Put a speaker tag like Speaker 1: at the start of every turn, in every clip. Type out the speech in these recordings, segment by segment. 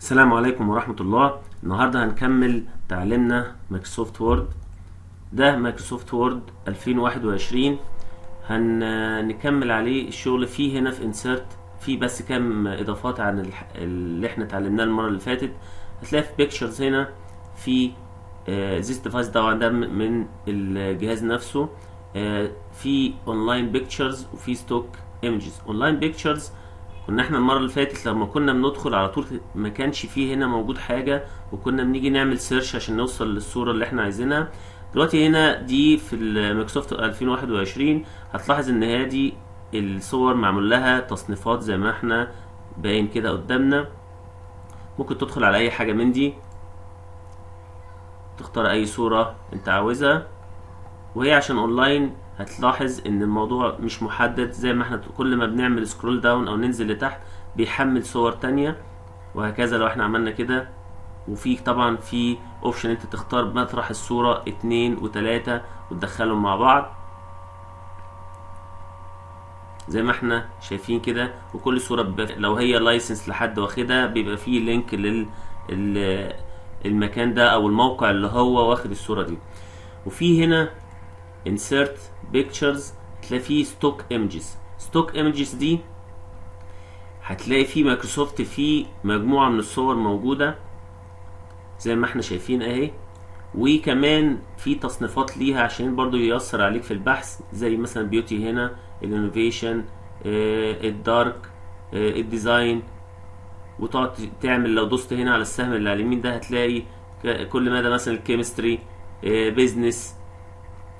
Speaker 1: السلام عليكم ورحمة الله. النهاردة هنكمل تعليمنا مايكروسوفت وورد. ده مايكروسوفت وورد 2021. هنكمل عليه الشغل فيه. هنا في انسيرت في بس كام اضافات عن اللي احنا اتعلمناه المرة اللي فاتت. هتلاقي في بيكتشرز هنا في زيس ديفايس، طبعا ده من الجهاز نفسه. في اونلاين بيكتشرز وفي ستوك ايمجز. اونلاين بيكتشرز كنا احنا المره اللي فاتت لما كنا بندخل على طول ما كانش فيه هنا موجود حاجه، وكنا بنيجي نعمل سيرش عشان نوصل للصوره اللي احنا عايزينها. دلوقتي هنا دي في المايكروسوفت 2021 هتلاحظ ان هي دي الصور معمول لها تصنيفات زي ما احنا باين كده قدامنا. ممكن تدخل على اي حاجه من دي، تختار اي صوره انت عاوزها، وهي عشان اونلاين هتلاحظ ان الموضوع مش محدد زي ما احنا كل ما بنعمل سكرول داون او ننزل لتحت بيحمل صور تانية، وهكذا لو احنا عملنا كده. وفي طبعا في اوبشن انت تختار مطرح الصورة 2 و3 وتدخلهم مع بعض زي ما احنا شايفين كده. وكل صورة لو هي لايسنس لحد واخدها بيبقى فيه لينك المكان ده او الموقع اللي هو واخد الصورة دي. وفي هنا insert pictures هتلاقي فيه stock images. stock images دي هتلاقي فيه مايكروسوفت فيه مجموعة من الصور موجودة زي ما احنا شايفين اهي، وكمان في تصنيفات ليها عشان برضو ييسر عليك في البحث، زي مثلا بيوتي هنا، الانوفيشن، الدارك، الديزاين. وتقعد تعمل لو دوست هنا على السهم اللي على اليمين ده هتلاقي كل مدى مثلا الكيمستري، بيزنس،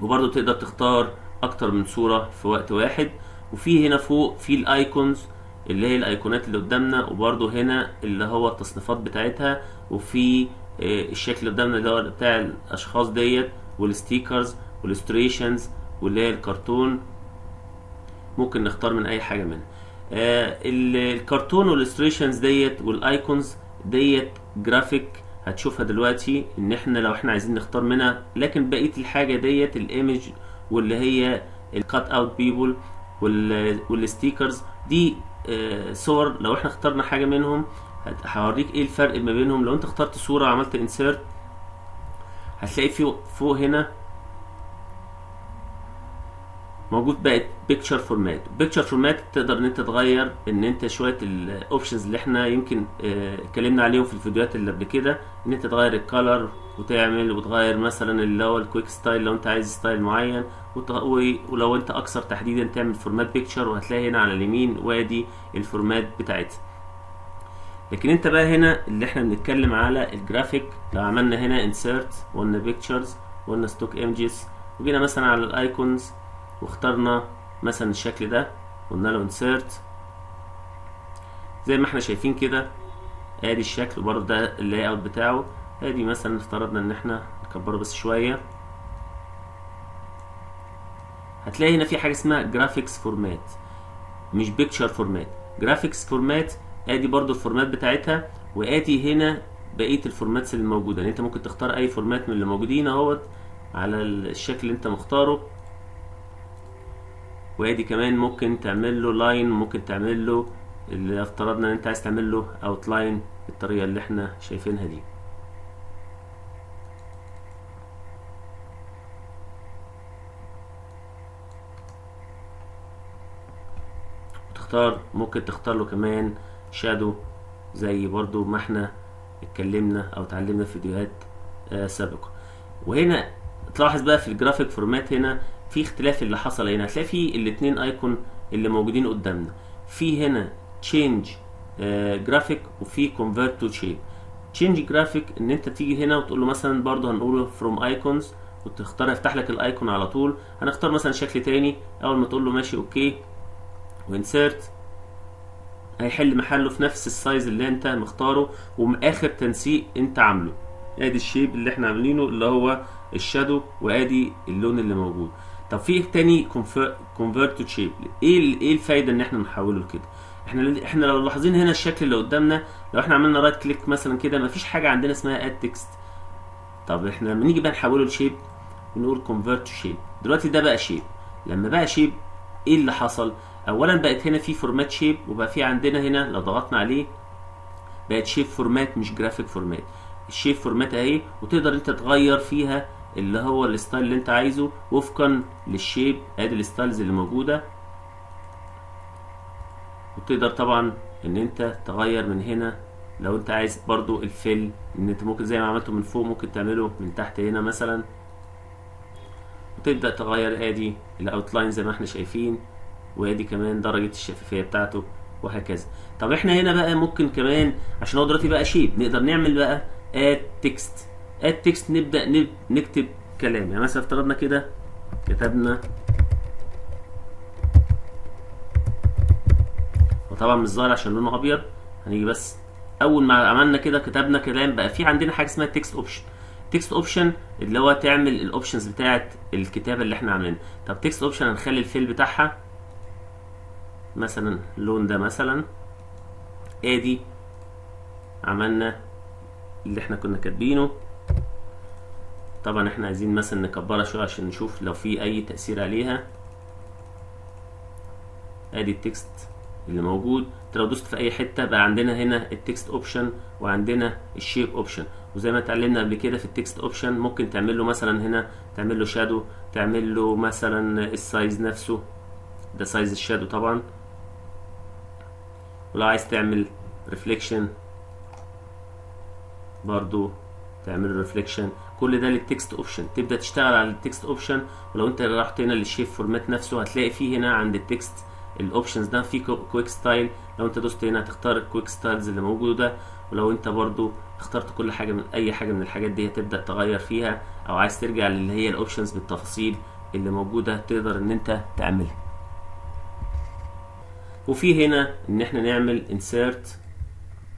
Speaker 1: وبرضو تقدر تختار اكتر من صورة في وقت واحد. وفي هنا فوق في الايكونز اللي هي الايقونات اللي قدامنا، وبرضو هنا اللي هو التصنيفات بتاعتها، وفي الشكل اللي قدامنا اللي هو بتاع الاشخاص ديت، والستيكرز والستريشنز واللي هي الكرتون. ممكن نختار من اي حاجة منها. الكرتون والستريشنز ديت والايكونز ديت جرافيك هتشوفها دلوقتي ان احنا لو احنا عايزين نختار منها. لكن بقيه الحاجه ديت الايمج واللي هي الكات اوت بيبل والستيكرز دي صور. لو احنا اخترنا حاجه منهم هوريك ايه الفرق ما بينهم. لو انت اخترت صوره عملت انسيرت هتلاقي فوق هنا موجود بقت بيكتشر فورمات. بيكتشر فورمات تقدر ان انت تغير ان انت شويه الاوبشنز اللي احنا يمكن اتكلمنا عليهم في الفيديوهات اللي قبل كده، ان انت تغير الكالر وتعمل وتغير مثلا اللي هو الكويك ستايل لو انت عايز ستايل معين، ولو انت اكثر تحديدا تعمل فورمات بيكتشر. وهتلاقي هنا على اليمين وادي الفورمات بتاعتها. لكن انت بقى هنا اللي احنا بنتكلم على الجرافيك. لو عملنا هنا انسيرت وقلنا بيكتشرز وقلنا ستوك ايمجز وجينا مثلا على الايكونز واخترنا مثلا الشكل ده قلنا له انسيرت، زي ما احنا شايفين كده ادي الشكل. وبرضه ده اللاي اوت بتاعه. ادي مثلا افترضنا ان احنا نكبره بس شويه، هتلاقي هنا في حاجه اسمها جرافيكس فورمات مش بيكتشر فورمات. جرافيكس فورمات ادي برضه الفورمات بتاعتها، وادي هنا بقيه الفورماتس اللي موجوده. يعني انت ممكن تختار اي فورمات من اللي موجودين اهوت على الشكل اللي انت مختاره. وادي كمان ممكن تعمل له لاين، ممكن تعمل له اللي افترضنا ان انت عايز تعمل له اوت لاين بالطريقه اللي احنا شايفينها دي. ممكن تختار له كمان شادو زي برضو ما احنا اتكلمنا او اتعلمنا في فيديوهات سابقه. وهنا تلاحظ بقى في الجرافيك فورمات هنا في اختلاف اللي حصل. هنا هتلاقي في الاثنين ايكون اللي موجودين قدامنا، في هنا تشينج جرافيك وفي كونفيرت تو شيب. تشينج جرافيك ان انت تيجي هنا وتقول له مثلا برضو هنقوله فروم ايكونز وتختار يفتح لك الايكون على طول. هنختار مثلا شكل تاني. اول ما تقول له ماشي اوكي وانسيرت هيحل محله في نفس السايز اللي انت مختاره واخر تنسيق انت عامله. ادي الشيب اللي احنا عاملينه اللي هو الشادو، وادي اللون اللي موجود. طب في تاني كونفيرت تو شيب. ايه الفايده ان احنا نحوله لكده؟ احنا لو لاحظين هنا الشكل اللي قدامنا، لو احنا عملنا رايت كليك مثلا كده مفيش حاجه عندنا اسمها اد تكست. طب احنا لما نيجي بقى نحوله لشيب بنقول كونفيرت تو شيب. دلوقتي ده بقى شيب. لما بقى شيب ايه اللي حصل؟ اولا بقت هنا في فورمات شيب، وبقى في عندنا هنا لو ضغطنا عليه بقت شيب فورمات مش جرافيك فورمات. الشيب فورمات اهي، وتقدر انت تغير فيها اللي هو الستايل اللي انت عايزه وفقا للشيب. ادي الستايلز اللي موجوده، وتقدر طبعا ان انت تغير من هنا لو انت عايز برضو الفيل، ان انت ممكن زي ما عملته من فوق ممكن تعمله من تحت هنا مثلا، وتبدأ تغير. ادي الاوتلاين زي ما احنا شايفين، وادي كمان درجة الشفافية بتاعته وهكذا. طب احنا هنا بقى ممكن كمان عشان هو دلوقتي بقى شيب، نقدر نعمل بقى اد تكست. اد تكست نبدأ نكتب كلام. يعني مثلا افترضنا كده كتبنا، وطبعا مش ظاهر عشان لونه ابيض، هنيجي بس اول ما عملنا كده كتبنا كلام، بقى في عندنا حاجه اسمها تكست اوبشن. تكست اوبشن اللي هو تعمل الاوبشنز بتاعه الكتابه اللي احنا عاملينها. طب تكست اوبشن هنخلي الفيل بتاعها مثلا اللون ده مثلا. ادي عملنا اللي احنا كنا كاتبينه. طبعا احنا عايزين مثلا نكبرها شويه عشان نشوف لو في اي تاثير عليها. ادي التكست اللي موجود. لو دوست في اي حته بقى عندنا هنا التكست اوبشن وعندنا الشيب اوبشن. وزي ما اتعلمنا قبل كده في التكست اوبشن ممكن تعمل له مثلا هنا تعمل له شادو، تعمل له مثلا السايز نفسه، ده سايز الشادو طبعا. ولو عايز تعمل ريفليكشن برضو تعمل ريفليكشن. كل ده للتكست اوبشن. تبدا تشتغل على التكست اوبشن. ولو انت رحت هنا للشيب فورمات نفسه هتلاقي فيه هنا عند التكست الاوبشنز ده في كويك ستايل. لو انت دوست هنا هتختار الكويك ستايلز اللي موجوده. ولو انت برضو اخترت كل حاجه من اي حاجه من الحاجات دي هتبدا تغير فيها، او عايز ترجع للي هي الاوبشنز بالتفاصيل اللي موجوده تقدر ان انت تعملها. وفي هنا ان احنا نعمل انسيرت.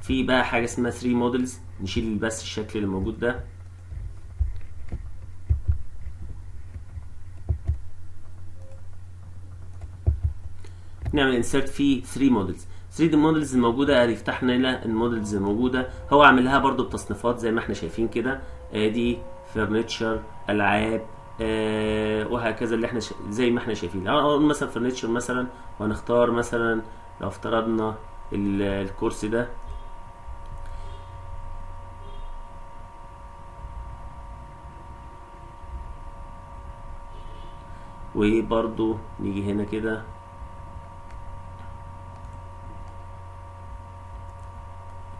Speaker 1: في بقى حاجه اسمها 3 مودلز، نشيل بس الشكل اللي موجود ده. نعمل انسيرت في 3 مودلز. 3 مودلز الموجوده هيفتح لنا المودلز الموجوده. هو عاملها برضو بتصنيفات زي ما احنا شايفين كده. ادي فرنتشر، العاب، وهكذا اللي احنا زي ما احنا شايفين. اقول مثلا فرنتشر مثلا، وهنختار مثلا لو افترضنا الكرسي ده. وبرضو نيجي هنا كده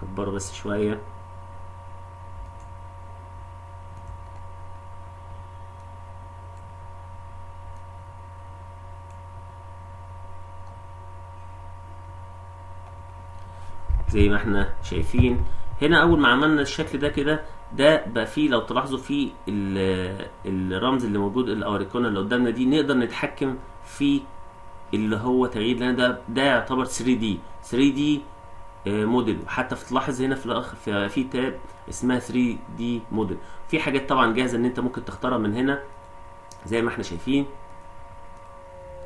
Speaker 1: نكبره بس شوية. زي ما احنا شايفين هنا. اول ما عملنا الشكل ده كده، ده بقى فيه لو تلاحظوا فيه الرمز اللي موجود او الايقونه اللي قدامنا دي، نقدر نتحكم في اللي هو تغيير، لان ده يعتبر 3D موديل. وحتى تلاحظ هنا في تاب اسمها 3D موديل. في حاجات طبعا جاهزه ان انت ممكن تختارها من هنا زي ما احنا شايفين.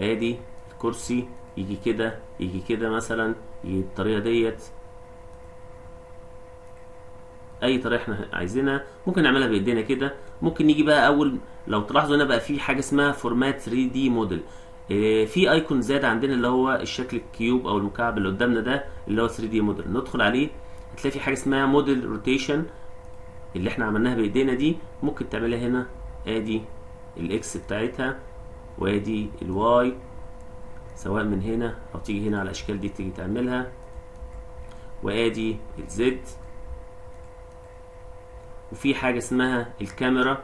Speaker 1: ادي الكرسي يجي كده، يجي كده مثلا، يجي بالطريقه ديت. اي طريقه احنا عايزينها ممكن نعملها بايدينا كده. ممكن نيجي بقى اول لو تلاحظوا هنا بقى في حاجه اسمها فورمات 3D موديل. في ايكون زاد عندنا اللي هو الشكل الكيوب او المكعب اللي قدامنا ده اللي هو 3D موديل. ندخل عليه هتلاقي في حاجه اسمها موديل روتيشن اللي احنا عملناها بايدينا دي. ممكن تعملها هنا. ادي الاكس بتاعتها، وادي الواي، سواء من هنا او تيجي هنا على الاشكال دي تيجي تعملها. وادي الزد. وفي حاجه اسمها الكاميرا.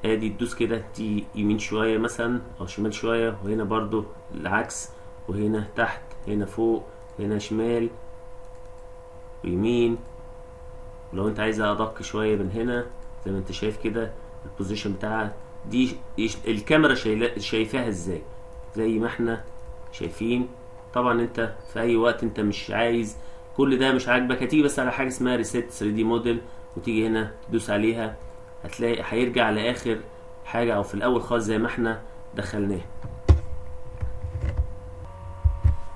Speaker 1: ادي تدوس كده تيجي يمين شويه مثلا او شمال شويه، وهنا برضو العكس، وهنا تحت، هنا فوق، هنا شمال ويمين. ولو انت عايزها ادق شويه من هنا زي ما انت شايف كده البوزيشن بتاعها دي. الكاميرا شايفاها ازاي زي ما احنا شايفين. طبعا انت في اي وقت انت مش عايز كل ده، مش عاجبك، هتيجي بس على حاجه اسمها ريسيت 3D موديل وتيجي هنا تدوس عليها، هتلاقي هيرجع لاخر حاجه او في الاول خالص زي ما احنا دخلناه.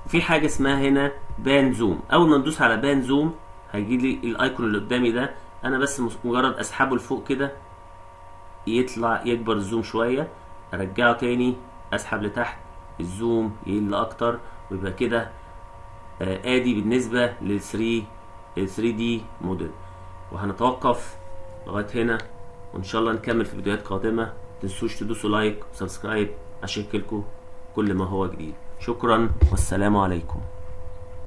Speaker 1: في حاجه اسمها هنا بان زوم. اول ما ندوس على بان زوم هيجي لي الايكون اللي قدامي ده. انا بس مجرد اسحبه لفوق كده يطلع يكبر الزوم شويه، ارجعه تاني اسحب لتحت الزوم يقل اكتر، ويبقى كده ادي بالنسبه لل 3 3D موديل. وهنتوقف لغايه هنا، وان شاء الله نكمل في فيديوهات قادمه. متنسوش تدوسوا لايك وسبسكرايب عشان يجيلكوا كل ما هو جديد. شكرا والسلام عليكم.